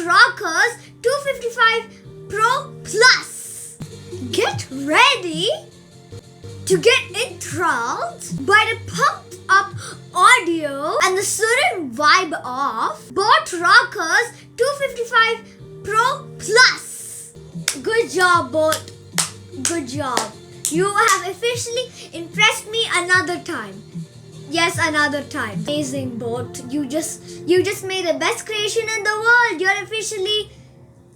Rockerz 255 Pro Plus. Get ready to get enthralled by the pumped up audio and the sudden vibe of BOAT Rockerz 255 Pro Plus. Good job, BOAT. Good job. You have officially impressed me another time. Yes, another time. Amazing, BOAT. You just made the best creation in the world. You're officially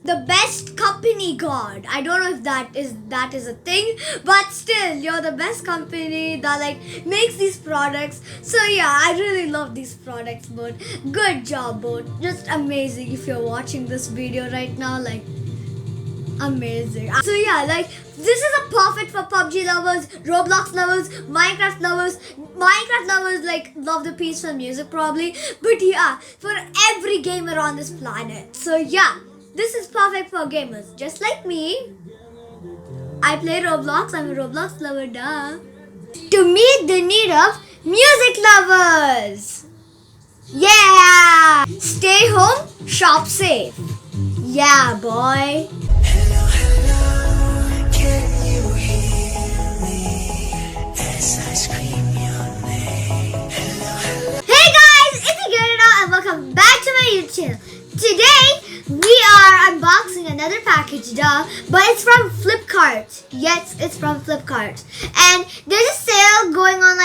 the best company god. I don't know if that is a thing, but still, you're the best company that makes these products. So yeah, I really love these products, BOAT. Good job, BOAT. Just amazing. If you're watching this video right now, amazing. So yeah, this is a perfect for PUBG lovers, Roblox lovers, Minecraft lovers. Minecraft lovers love the peaceful music probably, but yeah, for every gamer on this planet. So yeah, this is perfect for gamers just like me. I play Roblox. I'm a Roblox lover, duh. To meet the need of music lovers. Yeah! Stay home, shop safe. Yeah, boy. Hello, hello, can you hear me as I scream your name? Hello, hello. Hey guys, it's Igorina and welcome back to my YouTube channel. Today, we are unboxing another package, but it's from Flipkart. Yes, it's from Flipkart. And there's a sale going on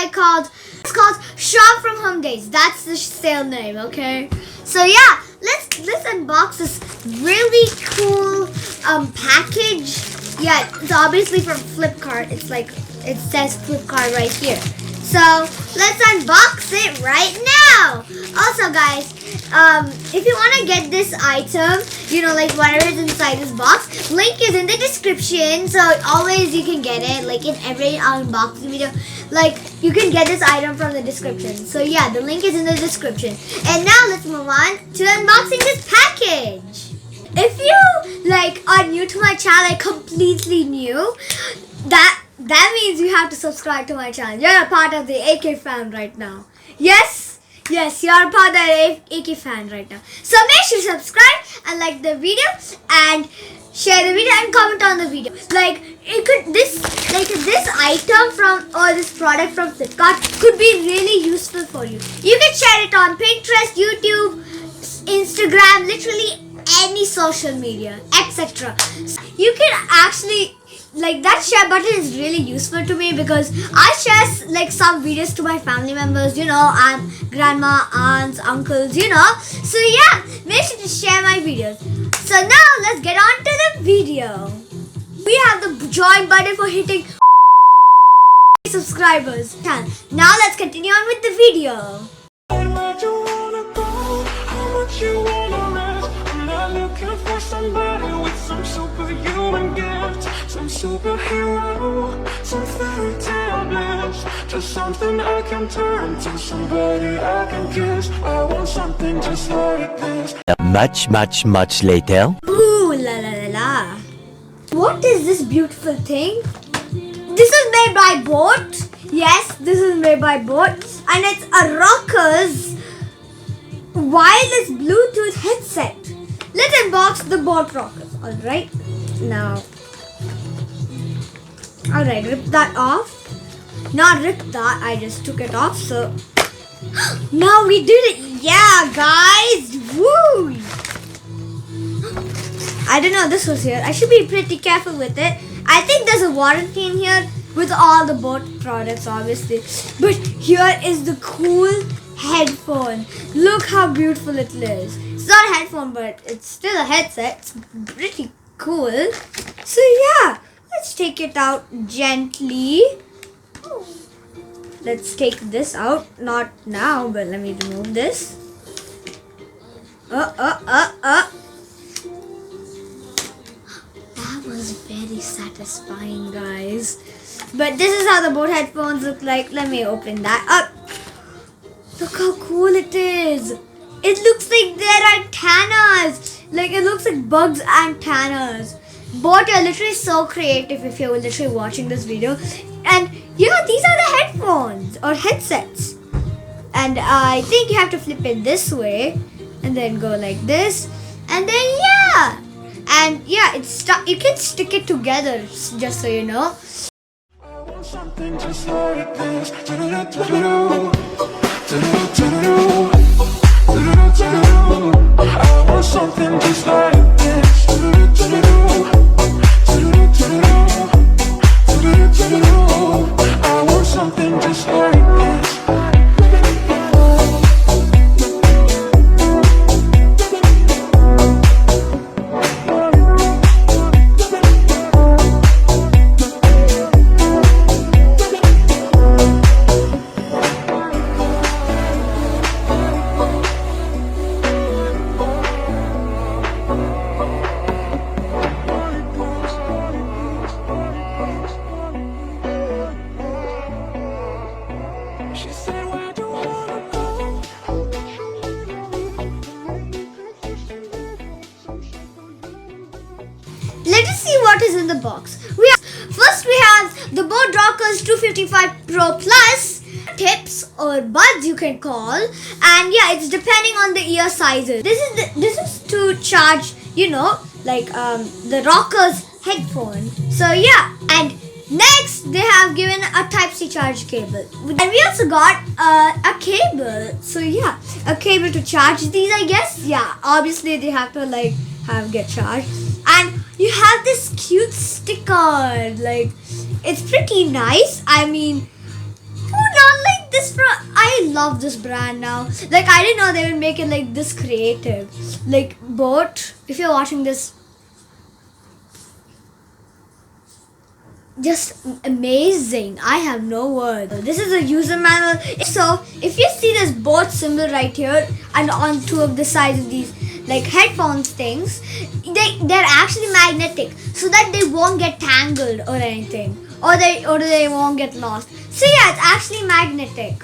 it's called Shop from Home Days. That's the sale name, okay? So yeah, let's unbox this really cool package. Yeah, it's obviously from Flipkart. It says Flipkart right here. So let's unbox it right now. Also guys, if you want to get this item, whatever is inside this box, link is in the description. So always you can get it, in every unboxing video, you can get this item from the description. So yeah, the link is in the description. And now let's move on to unboxing this package. If you are new to my channel, completely new, that means you have to subscribe to my channel. You're a part of the AK fan right now. Yes, you're a part of the AK fan right now. So make sure to subscribe and like the video and share the video and comment on the video. This item this product from Flipkart could be really useful for you. You can share it on Pinterest, YouTube, Instagram, literally any social media, etc. You can actually that share button is really useful to me because I share some videos to my family members, and grandma, aunts, uncles, So yeah, make sure to share my videos. So now let's get on to the video. We have the join button for hitting subscribers. Now let's continue on with the video. Where you wanna go? How much you wanna rest? I'm not looking for somebody with some superhuman gift, some superhero, some fairy tale bliss, just something I can turn to, somebody I can kiss. I want something just like this. Much later. Ooh la la la la. What is this beautiful thing? This is made by BOAT. Yes, this is made by BOAT, and it's a Rockerz wireless Bluetooth headset. Let's unbox the BOAT Rockerz. Alright, now. Alright, rip that off. Not rip that, I just took it off. So now we did it. Yeah, guys. Woo! I didn't know this was here. I should be pretty careful with it. I think there's a warranty in here with all the BOAT products, obviously. But here is the cool headphone. Look how beautiful it is. It's not a headphone, but it's still a headset. It's pretty cool. So yeah, let's take it out gently. Let's take this out. Not now, but let me remove this. That was very satisfying, guys. But this is how the BOAT headphones look like. Let me open that up. Look how cool it is. It looks like they're antennas. It looks like bugs' antennas. BOAT are literally so creative if you're literally watching this video. And yeah, these are the headphones or headsets. And I think you have to flip it this way and then go like this. And then yeah. And yeah, it's stuck. You can stick it together, just so you know. I want something just like this. Do-do-do-do-do. Do-do-do-do-do. Do-do-do-do-do. I want something just like this. Do-do-do-do-do. Do-do-do-do-do. Do-do-do-do-do. I want something just like this. She said, where do you wanna go? Let us see what is in the box. First we have the BOAT Rockerz 255 Pro Plus tips or buds you can call, and yeah, it's depending on the ear sizes. This is to charge, you know, like the Rockerz headphone. So yeah, and next they have given a Type-C charge cable, and we also got a cable. So yeah, a cable to charge these, I guess. Yeah, obviously they have to like get charged. And you have this cute sticker, like it's pretty nice. I mean, who not like this I love this brand now. Like I didn't know they would make it like this creative. Like BOAT, if you're watching this, just amazing. I have no words. This is a user manual. So if you see this BOAT symbol right here and on two of the sides of these like headphones things, they're actually magnetic so that they won't get tangled or anything, or they won't get lost. So yeah, it's actually magnetic.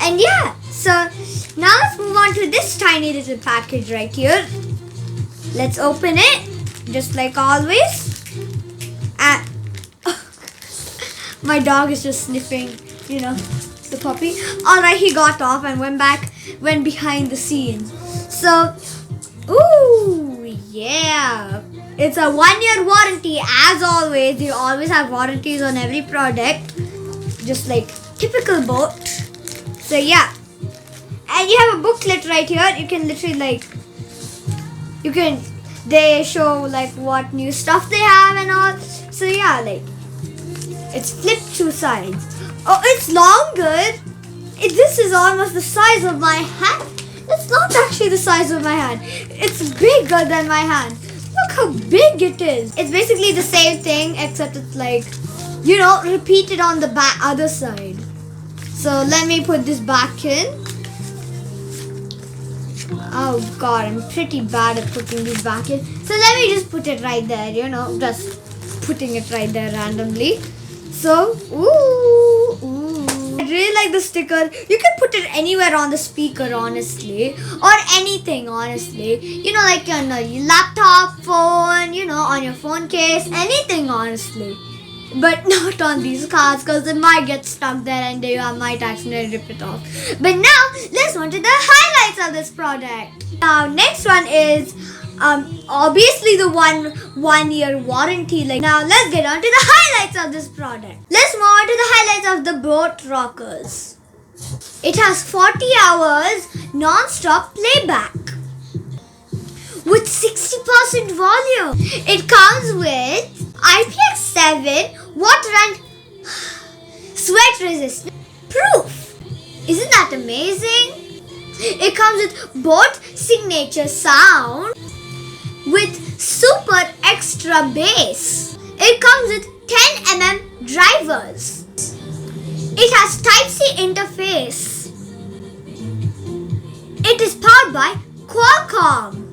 And yeah, so now let's move on to this tiny little package right here. Let's open it just like always. And my dog is just sniffing, you know, the puppy. Alright, he got off and went behind the scenes. So, ooh, yeah. It's a 1-year warranty as always. You always have warranties on every product, just like typical BOAT. So yeah. And you have a booklet right here. You can literally like, they show like what new stuff they have and all. So yeah, like it's flipped 2 sides. Oh, it's longer. This is almost the size of my hand. It's not actually the size of my hand. It's bigger than my hand. Look how big it is. It's basically the same thing except it's like, you know, repeated on the other side. So let me put this back in. Oh god, I'm pretty bad at putting this back in. So let me just put it right there, you know, just putting it right there randomly. So, ooh. I really like the sticker. You can put it anywhere on the speaker, honestly, or anything, honestly. You know, like on your laptop, phone, you know, on your phone case, anything, honestly. But not on these cards because it might get stuck there and they might accidentally rip it off. But now, let's move on to the highlights of this product. Now, next one is obviously the 1-year warranty. Like now, let's get on to the highlights of this product. Let's move on to the highlights of the BOAT Rockerz. It has 40 hours non-stop playback with 60% volume. It comes with IPX7 water and sweat resistant proof. Isn't that amazing? It comes with BOAT signature sound with super extra bass. It comes with 10mm drivers. It has Type-C interface. It is powered by Qualcomm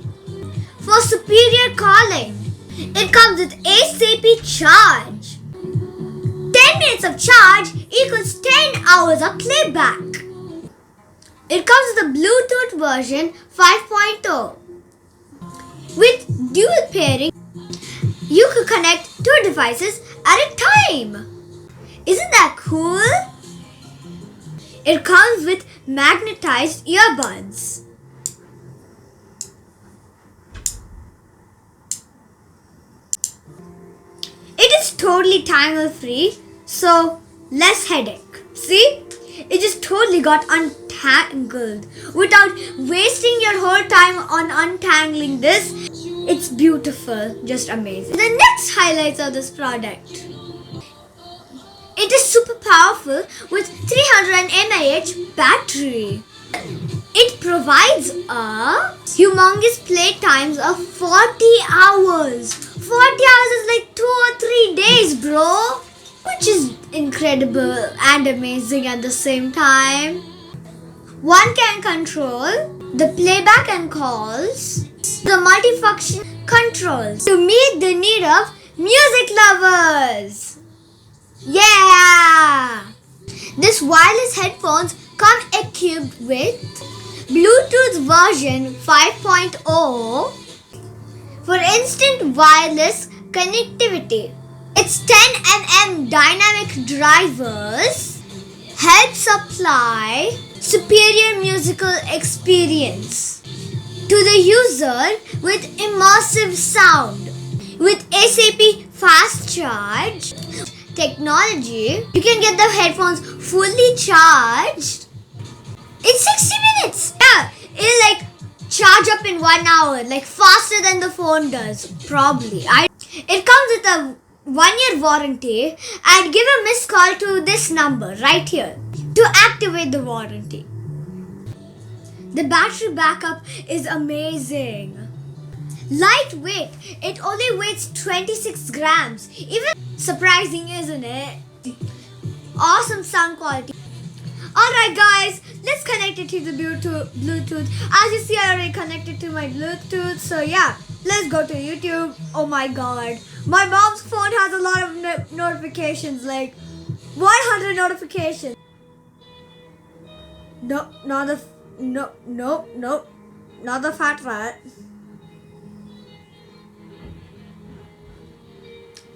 for superior calling. It comes with ASAP charge. 10 minutes of charge equals 10 hours of playback. It comes with a Bluetooth version 5.0. With dual pairing, you could connect 2 devices at a time. Isn't that cool? It comes with magnetized earbuds. is totally tangle free, so less headache. See? It just totally got untangled without wasting your whole time on untangling this. It's beautiful, just amazing. The next highlights of this product. It is super powerful with 300 mAh battery. It provides a humongous play times of 40 hours. 40 hours is like 2 or 3 days, bro. Which is incredible and amazing at the same time. One can control the playback and calls, the multifunction controls to meet the need of music lovers. Yeah! This wireless headphones come equipped with Bluetooth version 5.0 for instant wireless connectivity. Its 10mm dynamic drivers help supply superior musical experience to the user with immersive sound. With ASAP fast charge technology, you can get the headphones fully charged in 60 minutes. Yeah, it'll like charge up in 1 hour, like faster than the phone does, probably. It comes with a 1-year warranty. I'd give a missed call to this number right here to activate the warranty. The battery backup is amazing. Lightweight, it only weighs 26 grams. Even surprising, isn't it? Awesome sound quality. Alright guys, let's connect it to the Bluetooth. As you see, I already connected to my Bluetooth. So yeah, let's go to YouTube. Oh my god. My mom's phone has a lot of notifications, like 100 notifications. No, not the fat rat.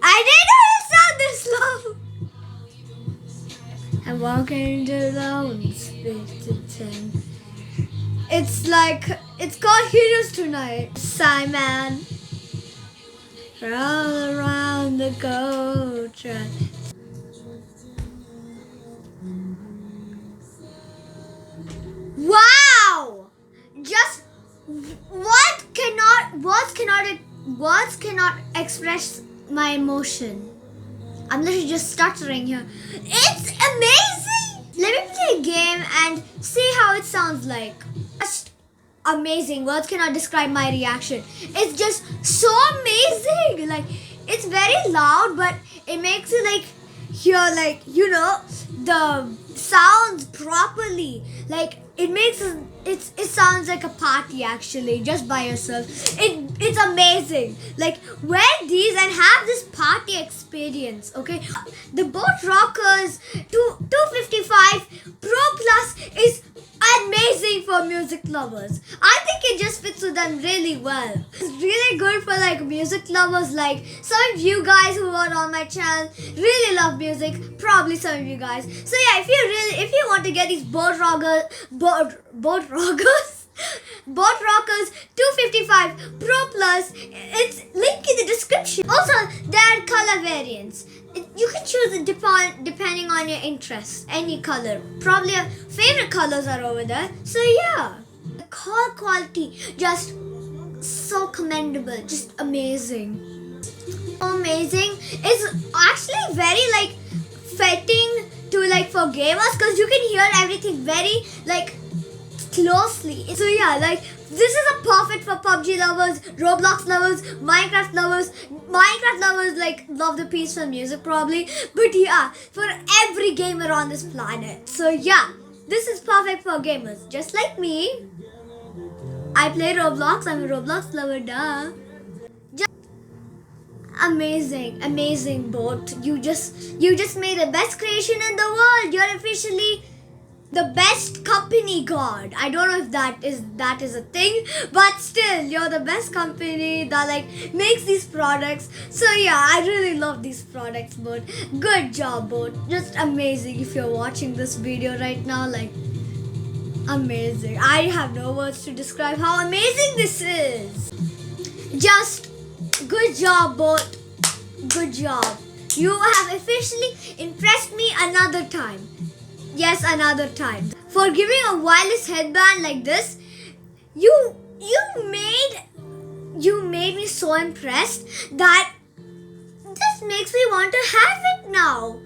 I didn't know it sound this low. I'm walking into the loans. It's called Heroes Tonight. Simon. Roll around the go track. Wow! Just words cannot express my emotion. I'm literally just stuttering here. It's amazing! Let me play a game and see how it sounds like. Just amazing. Words cannot describe my reaction. It's just so amazing. Like, it's very loud, but it makes you like hear, like, you know, the sounds properly. Like, it sounds like a party actually, just by yourself. It's amazing. Like, wear these and have this party experience, okay? The BOAT Rockerz 255 Pro Plus is amazing for music lovers. I think it just fits with them really well. It's really good for like music lovers, like some of you guys who are on my channel really love music, probably some of you guys. So yeah, if you want to get these BOAT Rockerz 255 Pro Plus, it's linked in the description. Also, there are color variants. You can choose it depending on your interest, any color. Probably your favorite colors are over there. So yeah, the call quality just so commendable, just amazing. Amazing. It's actually very like fitting to like for gamers, because you can hear everything very like closely. So yeah, like this is a perfect for PUBG lovers, Roblox lovers, Minecraft lovers. Minecraft lovers like love the peaceful music probably, but yeah, for every gamer on this planet. So yeah, this is perfect for gamers just like me. I play Roblox. I'm a Roblox lover, duh. Just amazing BOAT. You just made the best creation in the world. You're officially the best company god. I don't know if that is a thing, but still, you're the best company that like makes these products. So yeah, I really love these products, BOAT. Good job, BOAT. Just amazing. If you're watching this video right now, like amazing. I have no words to describe how amazing this is. Just good job, BOAT. Good job. You have officially impressed me another time. Yes, another time. For giving a wireless headband like this, you made me so impressed that this makes me want to have it now.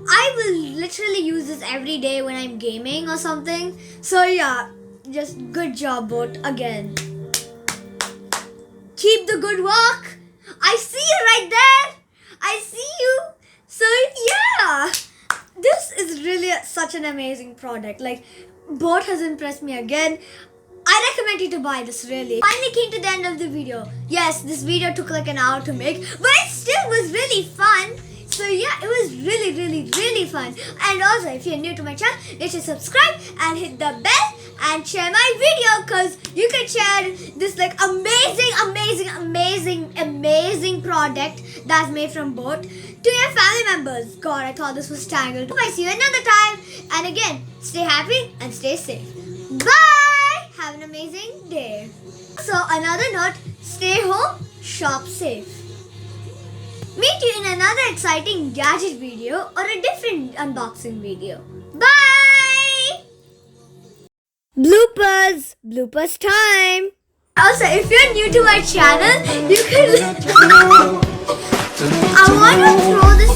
I will literally use this every day when I'm gaming or something. So yeah, just good job, BOAT, again. Keep the good work. I see you right there. I see you. So yeah, this is really such an amazing product. Like, BOAT has impressed me again. I recommend you to buy this, really. Finally came to the end of the video. Yes, this video took like an hour to make, but it still was really fun. So yeah, it was really fun. And also, if you're new to my channel, you should subscribe and hit the bell and share my video, because you can share this like amazing product that's made from BOAT to your family members. God, I thought this was tangled. Hope I see you another time. And again, stay happy and stay safe. Bye! Have an amazing day. So another note, stay home, shop safe. Meet you in another exciting gadget video or a different unboxing video. Bye! Bloopers time. Also, if you're new to my channel, you can I want to throw this